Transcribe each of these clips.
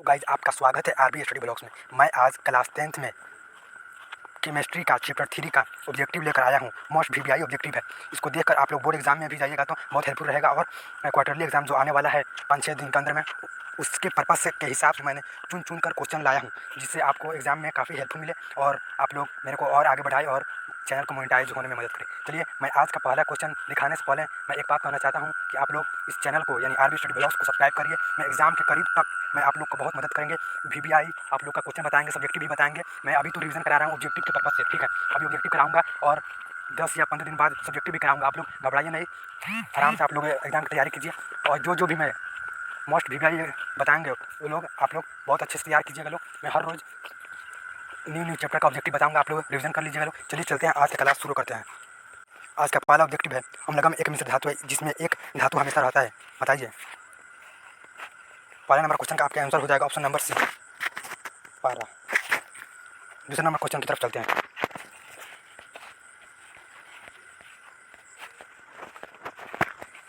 Guys आपका स्वागत है आरबी स्टडी ब्लॉग्स में। मैं आज क्लास 10th में केमिस्ट्री का चैप्टर 3 का ऑब्जेक्टिव लेकर आया हूँ। मोस्ट वीवीआई ऑब्जेक्टिव है। इसको देखकर आप लोग बोर्ड एग्जाम में भी जाइएगा तो बहुत हेल्पफुल रहेगा। और क्वार्टरली एग्जाम जो आने वाला है 5-6 दिन के अंदर में, उसके पर्पज़ से के हिसाब से मैंने चुन कर क्वेश्चन लाया हूँ, जिससे आपको एग्जाम में काफ़ी हेल्पफुल मिले और आप लोग मेरे को और आगे बढ़ाए और चैनल को मोनेटाइज होने में मदद करें। चलिए, मैं आज का पहला क्वेश्चन दिखाने से पहले मैं एक बात कहना चाहता हूँ कि आप लोग इस चैनल को यानी आरबी स्टडी ब्लॉग्स को सब्सक्राइब करिए। मैं एग्जाम के करीब तक मैं आप लोग को बहुत मदद करेंगे। वीवीआई आप लोग का क्वेश्चन बताएंगे, सब्जेक्टिव भी बताएंगे। मैं अभी तो रिवीजन करा रहा हूँ ऑब्जेक्टिव के पर्पज़ से, ठीक है। अभी ऑब्जेक्टिव कराऊंगा और 10 या 15 दिन बाद सब्जेक्टिव भी कराऊंगा। आप लोग घबराइए नहीं, आराम से आप लोग एग्जाम की तैयारी कीजिए। और जो भी मैं मोस्ट वीवीआई बताएंगे वो लोग आप लोग बहुत अच्छे से तैयार कीजिएगा। लोग मैं हर रोज़ न्यू चैप्टर का ऑब्जेक्टिव बताऊंगा, आप लोग रिवीजन कर लीजिएगा। लोग चलिए चलते हैं, आज की क्लास शुरू करते हैं। आज का पहला ऑब्जेक्टिव है, अम्लगम एक मिश्र धातु है जिसमें एक धातु हमेशा रहता है। बताइए। पहला नंबर क्वेश्चन का आपका आंसर हो जाएगा ऑप्शन नंबर सी, पारा। दूसरे नंबर क्वेश्चन की तरफ चलते हैं।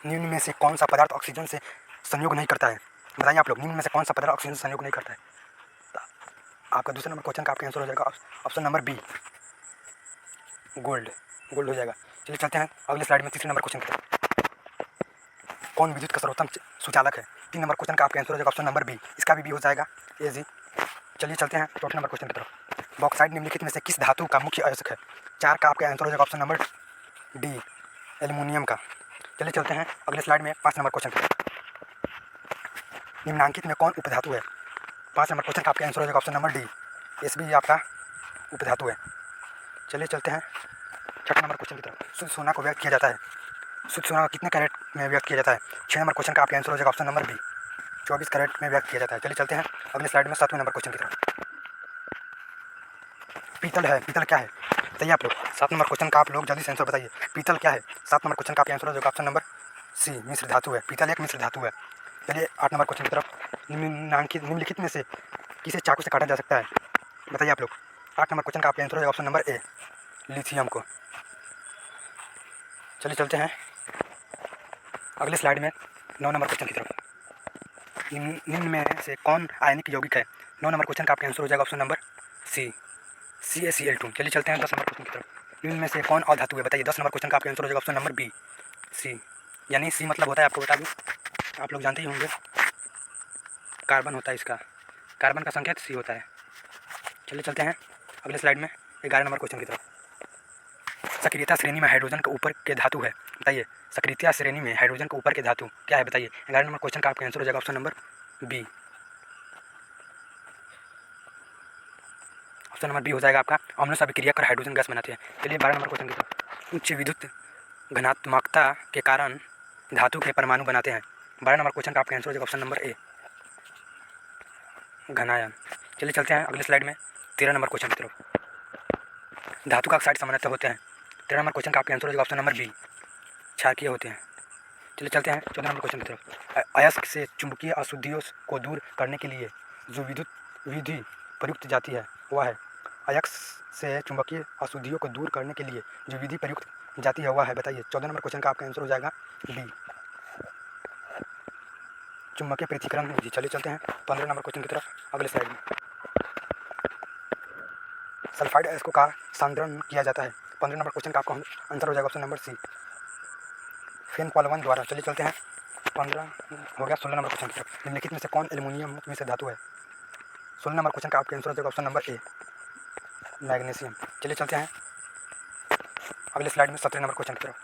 निम्न में से कौन सा पदार्थ ऑक्सीजन से संयोग नहीं करता है? बताइए आप लोग, निम्न में से कौन सा पदार्थ ऑक्सीजन से संयोग नहीं करता है? आपका दूसरे नंबर क्वेश्चन का आपका आंसर हो जाएगा option number B, gold. Gold हो जाएगा। चलिए चलते हैं अगले स्लाइड में तीसरे नंबर क्वेश्चन की तरफ। कौन विद्युत का सर्वोत्तम सुचालक है? 3 नंबर क्वेश्चन का आपका आंसर हो जाएगा ऑप्शन नंबर बी, इसका भी बी हो जाएगा ए जी। चलिए चलते हैं चौथे नंबर क्वेश्चन की तरफ। बॉक्साइट निम्नलिखित में से किस धातु का मुख्य आयोजक है? 4 का आपका आंसर हो जाएगा ऑप्शन नंबर डी, एल्युमिनियम का। चलिए चलते हैं अगले स्लाइड में 5 नंबर क्वेश्चन की तरफ। निम्नांकित में कौन उपधातु है? 5 नंबर क्वेश्चन का आपका आंसर हो जाएगा option number D, S B आपका उपधातु है। चलिए चलते हैं छठे नंबर क्वेश्चन की तरफ। शुद्ध सोना को व्यक्त किया जाता है, शुद्ध सोना को कितने कैरेट में व्यक्त किया जाता है? 6 नंबर क्वेश्चन का आपका आंसर हो जाएगा ऑप्शन नंबर बी, 24 कैरेट में व्यक्त किया जाता है। चलिए चलते हैं अगले स्लाइड में 7वें नंबर क्वेश्चन की तरफ। पीतल है, पीतल क्या है? बताइए आप लोग। 7 नंबर क्वेश्चन का आप लोग जल्दी से आंसर बताइए, पीतल क्या है? 7 नंबर क्वेश्चन का आपका आंसर हो जाएगा ऑप्शन नंबर सी, मिश्र धातु है। पीतल एक मिश्र धातु है। चलिए 8 नंबर क्वेश्चन की तरफ। निम्नलिखित में से किसे चाकू से काटा जा सकता है? बताइए आप लोग। 8 नंबर क्वेश्चन का आपका आंसर हो जाएगा ऑप्शन नंबर ए, लिथियम को। चलिए चलते हैं अगले स्लाइड में 9 नंबर क्वेश्चन की तरफ। निम्न में से कौन आयनिक यौगिक है? 9 नंबर क्वेश्चन का आपका आंसर हो जाएगा ऑप्शन नंबर सी, CaCl2। चलिए चलते हैं 10 नंबर क्वेश्चन की तरफ। निम्न में से कौन अधातु है? बताइए। 10 नंबर क्वेश्चन का आपका आंसर हो जाएगा ऑप्शन नंबर बी, सी। यानी सी मतलब होता है, आपको बता दूँ, आप लोग जानते ही होंगे, कार्बन होता है इसका, कार्बन का संकेत सी होता है। चलिए चलते हैं अगले स्लाइड में 11 नंबर क्वेश्चन की तरफ। सक्रियता श्रेणी में हाइड्रोजन के ऊपर के धातु है? बताइए। सक्रियता श्रेणी में हाइड्रोजन के ऊपर के धातु क्या है? बताइए। 11 नंबर क्वेश्चन का आपका आंसर हो जाएगा option number B, option number B हो जाएगा आपका। अम्लों से अभिक्रिया कर हाइड्रोजन गैस बनाते हैं। चलिए 12 नंबर क्वेश्चन की तरफ। उच्च विद्युत घनात्मकता के कारण धातु के परमाणु बनाते हैं। 12 नंबर क्वेश्चन का आपका आंसर हो जाएगा ऑप्शन नंबर ए, घनायन। चलिए चलते हैं अगले स्लाइड में 13 नंबर क्वेश्चन की तरफ। धातु का ऑक्साइड सामान्यतः होते हैं। 13 नंबर क्वेश्चन का आपका आंसर हो जाएगा ऑप्शन नंबर बी, क्षारकीय होते हैं। चलिए चलते हैं 14 नंबर क्वेश्चन की तरफ। अयस्क से चुंबकीय अशुद्धियों को दूर करने के लिए जो विद्युत विधि प्रयुक्त जाती है वह है? अयस्क से चुंबकीय अशुद्धियों को दूर करने के लिए जो विधि प्रयुक्त जाती है वह है? बताइए। 14 नंबर क्वेश्चन का आपका आंसर हो जाएगा बी, चुंबकीय पृथक्करण विधि। चलिए चलते हैं 15 नंबर क्वेश्चन की तरफ अगले स्लाइड में। सल्फाइड अयस्कों का सांद्रण किया जाता है। 15 नंबर क्वेश्चन का आपका आंसर हो जाएगा ऑप्शन नंबर सी, फेनोल्फोन द्वारा। चलिए चलते हैं 15 हो गया। 16 नंबर क्वेश्चन की तरफ। निम्नलिखित में से कौन एल्युमिनियम में से धातु है? 16 नंबर क्वेश्चन का आपका आंसर हो जाएगा ऑप्शन नंबर ए, मैग्नीशियम। चलिए चलते हैं अगले स्लाइड में 17 नंबर क्वेश्चन की तरफ।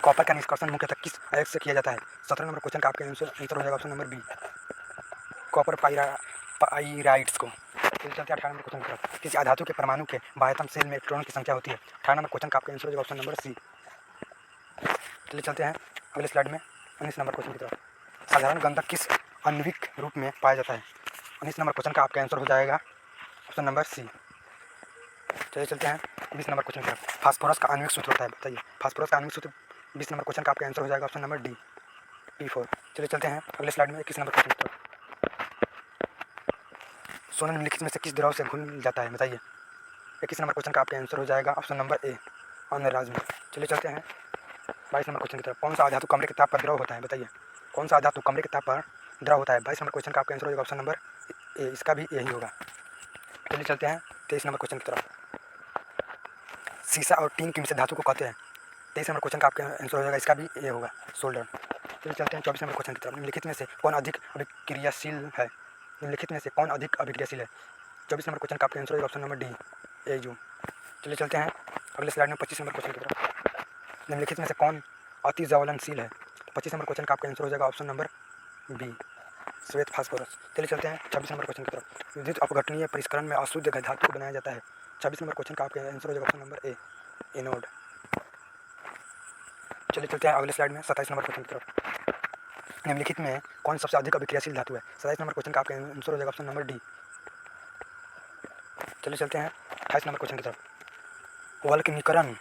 कॉपर का निष्कर्षण मुख्यतः किस अयस्क से किया जाता है? 17 नंबर क्वेश्चन का आपका आंसर हो जाएगा option number B, copper pyrites को। चलिए चलते हैं 18 नंबर क्वेश्चन की तरफ। किसी अधातु के परमाणु के बाह्यतम शेल में इलेक्ट्रॉनों की संख्या होती है? 18 नंबर क्वेश्चन का आपका आंसर हो जाएगा ऑप्शन नंबर सी। चलिए चलते हैं अगले स्लाइड में 19 नंबर क्वेश्चन की तरफ। साधारण गंधक किस आणविक रूप में पाया जाता है? 19 नंबर क्वेश्चन का आपका आंसर हो जाएगा ऑप्शन नंबर सी। चलिए चलते हैं 20 नंबर क्वेश्चन की तरफ। फास्फोरस का आणविक सूत्र होता है? बताइए। फास्फोरस का आणविक सूत्र 20 नंबर क्वेश्चन का आपका आंसर हो जाएगा ऑप्शन नंबर डी, P4। चलिए चलते हैं अगले स्लाइड में 21 नंबर क्वेश्चन की तरफ। सोना निम्नलिखित में से किस द्रव से घुल जाता है? बताइए। 21 नंबर क्वेश्चन का आपका आंसर हो जाएगा ऑप्शन नंबर ए, अन्नराज में। चलिए चलते हैं 22 नंबर क्वेश्चन की तरफ। कौन सा धातु कमरे के ताप पर द्रव होता है? बताइए। कौन सा धातु कमरे के ताप पर द्रव होता है। 22 नंबर क्वेश्चन का आपका आंसर हो जाएगा ऑप्शन नंबर ए, इसका भी यही होगा। चलिए चलते हैं 23 नंबर क्वेश्चन की तरफ। शीशा और टीन किन से धातु को कहते हैं? 23 नंबर क्वेश्चन का आपका आंसर हो जाएगा, इसका भी ये होगा, सोल्डर। चलिए चलते हैं 24 नंबर क्वेश्चन की तरफ। निम्नलिखित में से कौन अधिक अभिक्रियाशील है? निम्नलिखित में से कौन अधिक अभिक्रियाशील है? 24 नंबर क्वेश्चन का आपका आंसर होगा ऑप्शन नंबर डी, एजू। चलिए चलते हैं अगले स्लाइड में 25 नंबर क्वेश्चन की तरफ। निम्नलिखित में से कौन अति ज्वलनशील है? 25 नंबर क्वेश्चन का आपका आंसर हो जाएगा ऑप्शन नंबर बी, श्वेत फास्फोरस। चलिए चलते हैं 26 नंबर क्वेश्चन की तरफ। विद्युत अपघटनीय परिष्करण में अशुद्ध धातु को बनाया जाता है। 26 नंबर क्वेश्चन का आपका आंसर हो जाएगा ऑप्शन नंबर ए, एनोड। चलिए चलते हैं अगले स्लाइड में 27 नंबर क्वेश्चन की तरफ। निम्नलिखित में कौन सबसे अधिक अभिक्रियाशील धातु है? 27 नंबर क्वेश्चन का आपका आंसर हो जाएगा ऑप्शन नंबर डी। चलिए चलते हैं 28 नंबर क्वेश्चन की तरफ। वल्कनीकरण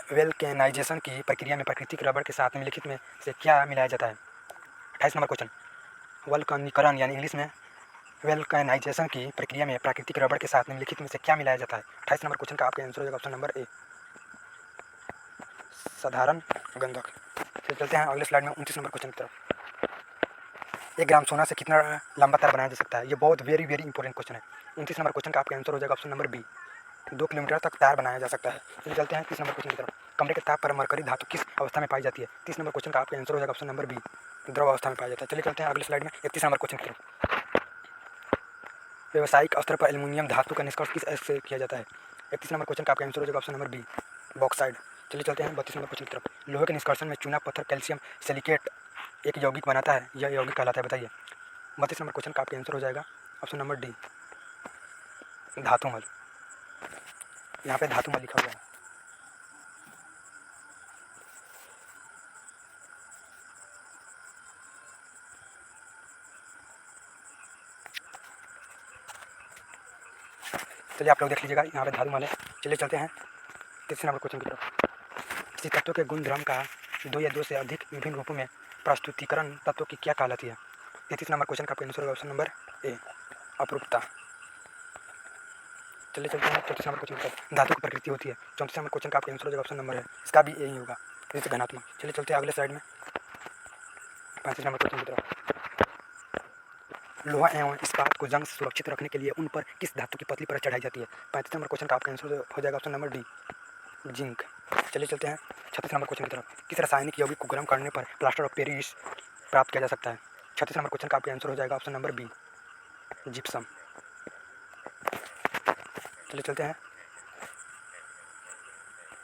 वेल्केनाइजेशन की प्रक्रिया में प्राकृतिक रबड़ के साथ निम्नलिखित में से क्या मिलाया जाता है? 28 नंबर क्वेश्चन। वल्कनीकरण यानी इंग्लिश में वेल्केनाइजेशन की प्रक्रिया में प्राकृतिक रबड़ के साथ निम्नलिखित में से क्या मिलाया जाता है? 28 नंबर क्वेश्चन का आपका आंसर हो जाएगा ऑप्शन नंबर ए, साधारण गंधक। फिर चलते हैं अगले स्लाइड में 29 नंबर क्वेश्चन की तरफ। 1 ग्राम सोना से कितना लंबा तार बनाया जा सकता है? ये बहुत वेरी इंपॉर्टेंट क्वेश्चन है। 29 नंबर क्वेश्चन का आपका आंसर हो जाएगा ऑप्शन नंबर बी, 2 किलोमीटर तक तार बनाया जा सकता है। चलिए चलते हैं 30 नंबर क्वेश्चन की तरफ। कमरे के ताप पर मरकरी धातु किस अवस्था में पाई जाती है? 30 नंबर क्वेश्चन का आपका आंसर हो जाएगा ऑप्शन नंबर बी, द्रव अवस्था में पाया जाता है। चलिए चलते हैं अगले स्लाइड में 31 नंबर क्वेश्चन की तरफ। व्यावसायिक स्तर पर एल्युमिनियम धातु का निष्कर्ष किस एसिड से किया जाता है? 31 नंबर क्वेश्चन का आपका आंसर हो जाएगा ऑप्शन नंबर बी, बॉक्साइड। चलिए चलते हैं 32 नंबर क्वेश्चन की तरफ। लोहे के निष्कर्षण में चूना पत्थर कैल्शियम सिलिकेट एक यौगिक बनाता है, यह यौगिक कहलाता है, बताइए। 32 नंबर क्वेश्चन का आपका आंसर हो जाएगा ऑप्शन नंबर डी, धातुमल। यहाँ पे धातुमल लिखा हुआ है। चलिए आप लोग देख लीजिएगा, यहाँ पे धातुमल है। चलिए चलते हैं 33 नंबर क्वेश्चन की तरफ। किसी तत्व के गुणधर्म का 2 या 2 से अधिक विभिन्न रूपों में प्रस्तुतिकरण तत्व की क्या कहलाती है? 33 नंबर क्वेश्चन का आपका आंसर होगा ऑप्शन नंबर ए, अपरूपता। चलिए चलते हैं 34 नंबर क्वेश्चन की तरफ। धातु की प्रकृति होती है। 34 नंबर क्वेश्चन का आपका आंसर हो जाएगा ऑप्शन नंबर है, इसका भी यही होगा, जैसे घनात्मक। चलिए चलते हैं अगले स्लाइड में 35 नंबर क्वेश्चन की तरफ। लोहा एवं इस्पात को जंग से सुरक्षित रखने के लिए उन पर किस धातु की पतली परत चढ़ाई जाती है? 35 नंबर क्वेश्चन का आपका आंसर हो जाएगा ऑप्शन नंबर डी, जिंक। चलिए चलते हैं 36 नंबर क्वेश्चन की तरफ। किस रासायनिक यौगिक को गर्म करने पर प्लास्टर ऑफ पेरिस प्राप्त किया जा सकता है? 36 नंबर क्वेश्चन का आपका आंसर हो जाएगा ऑप्शन नंबर बी, जिप्सम। चलिए चलते हैं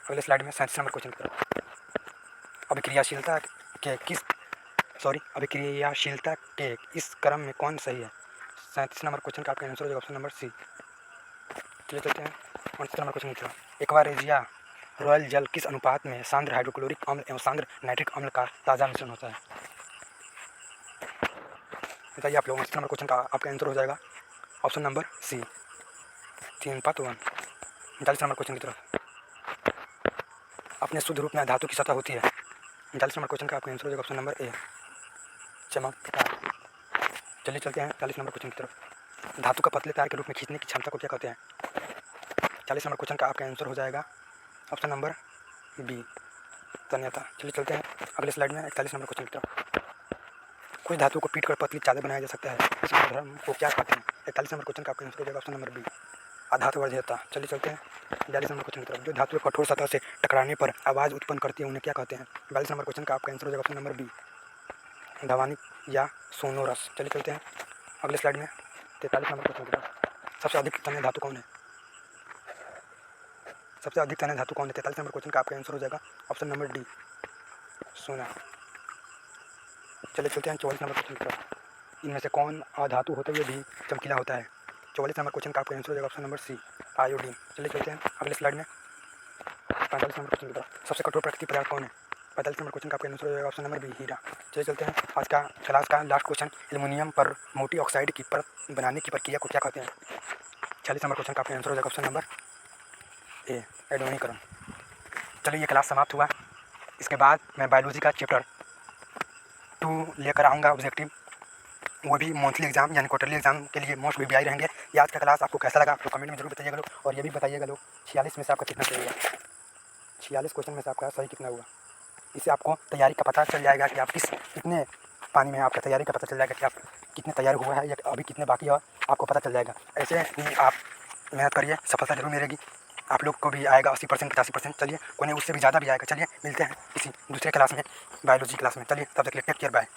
अगले स्लाइड में 37 नंबर क्वेश्चन की तरफ। अभिक्रियाशीलता के इस क्रम में कौन सही है? 37 नंबर क्वेश्चन का आपका आंसर हो जाएगा ऑप्शन नंबर सी। चलिए चलते हैं 29 नंबर क्वेश्चन की तरफ। एक्वारेजिया रॉयल जल किस अनुपात में सांद्र हाइड्रोक्लोरिक अम्ल एवं सांद्र नाइट्रिक अम्ल का ताज़ा मिश्रण होता है? बताइए आप लोग। 29 नंबर क्वेश्चन का आपका आंसर हो जाएगा option number C, 3:1। 39 number question की तरफ। अपने शुद्ध रूप में धातु की सतह होती है। 39 नंबर क्वेश्चन का आपका आंसर हो जाएगा ऑप्शन नंबर ए, चमकदार। चलिए चलते हैं 40 नंबर क्वेश्चन की तरफ। धातु का पतले तार के रूप में खींचने की क्षमता को क्या कहते हैं? 40 नंबर क्वेश्चन का आपका आंसर हो जाएगा ऑप्शन नंबर बी, तन्यता। चलिए चलते हैं अगले स्लाइड में 41 नंबर क्वेश्चन की तरफ। कुछ धातु को पीट कर पतली चादर बनाया जा सकता है, इस गुणधर्म को क्या कहते हैं? 41 नंबर क्वेश्चन का आपका आंसर हो जाएगा ऑप्शन नंबर बी, आधात वर्ध्यता। चलिए चलते हैं 42 नंबर क्वेश्चन की तरफ। जो धातु कठोर सतह से टकराने पर आवाज़ उत्पन्न करती है उन्हें क्या कहते हैं? 42 नंबर क्वेश्चन का आपका आंसर हो जाएगा ऑप्शन नंबर बी, ध्वनिक या सोनोरस। चलिए चलते हैं अगले स्लाइड में 43 नंबर क्वेश्चन की तरफ। सबसे अधिक तन्य धातु कौन है? सबसे अधिक तन्य धातु कौन है? 43 नंबर क्वेश्चन का आपका आंसर हो जाएगा ऑप्शन नंबर डी, सोना। चलिए चलते हैं 44 नंबर क्वेश्चन की तरफ। इनमें से कौन अधातु होते हुए भी चमकीला होता है? 44 नंबर क्वेश्चन का आपका आंसर हो जाएगा ऑप्शन नंबर सी, आयोडीन। चलिए चलते हैं अगले स्लाइड में 45 नंबर क्वेश्चन की तरफ। सबसे कठोर प्राकृतिक पदार्थ कौन है? 45 नंबर क्वेश्चन का आपका आंसर हो जाएगा ऑप्शन नंबर बी, हीरा। चलिए चलते हैं आज का क्लास का लास्ट क्वेश्चन। एल्युमिनियम पर मोटी ऑक्साइड की परत बनाने की प्रक्रिया को क्या कहते हैं? 46 नंबर क्वेश्चन का आपका आंसर हो जाएगा ऑप्शन नंबर ए, एडोनीकरण। चलिए ये क्लास समाप्त हुआ। इसके बाद मैं बायोलॉजी का चैप्टर 2 लेकर आऊँगा, ऑब्जेक्टिव, वो भी मंथली एग्जाम यानी क्वार्टरली एग्जाम के लिए मोस्ट वीवीआई रहेंगे। ये आज का क्लास आपको कैसा लगा आप लोग कमेंट में जरूर बताइएगा लोग, और ये भी बताइएगा लोग 46 में से आपका कितना सही हुआ, 46 क्वेश्चन में से आपका सही कितना हुआ। इससे आपको तैयारी का पता चल जाएगा कि आप कितने पानी में आपका तैयारी का पता चल जाएगा कि आप कितने तैयार हुआ है या अभी कितने बाकी है, आपको पता चल जाएगा। ऐसे ही आप मेहनत करिए, सफलता जरूर मिलेगी। आप लोग को भी आएगा 80% 85%। चलिए, कोई नहीं उससे भी ज़्यादा भी आएगा। चलिए मिलते हैं किसी दूसरे क्लास में, बायोलॉजी क्लास में। चलिए तब तक के लिए टेक केयर, बाय।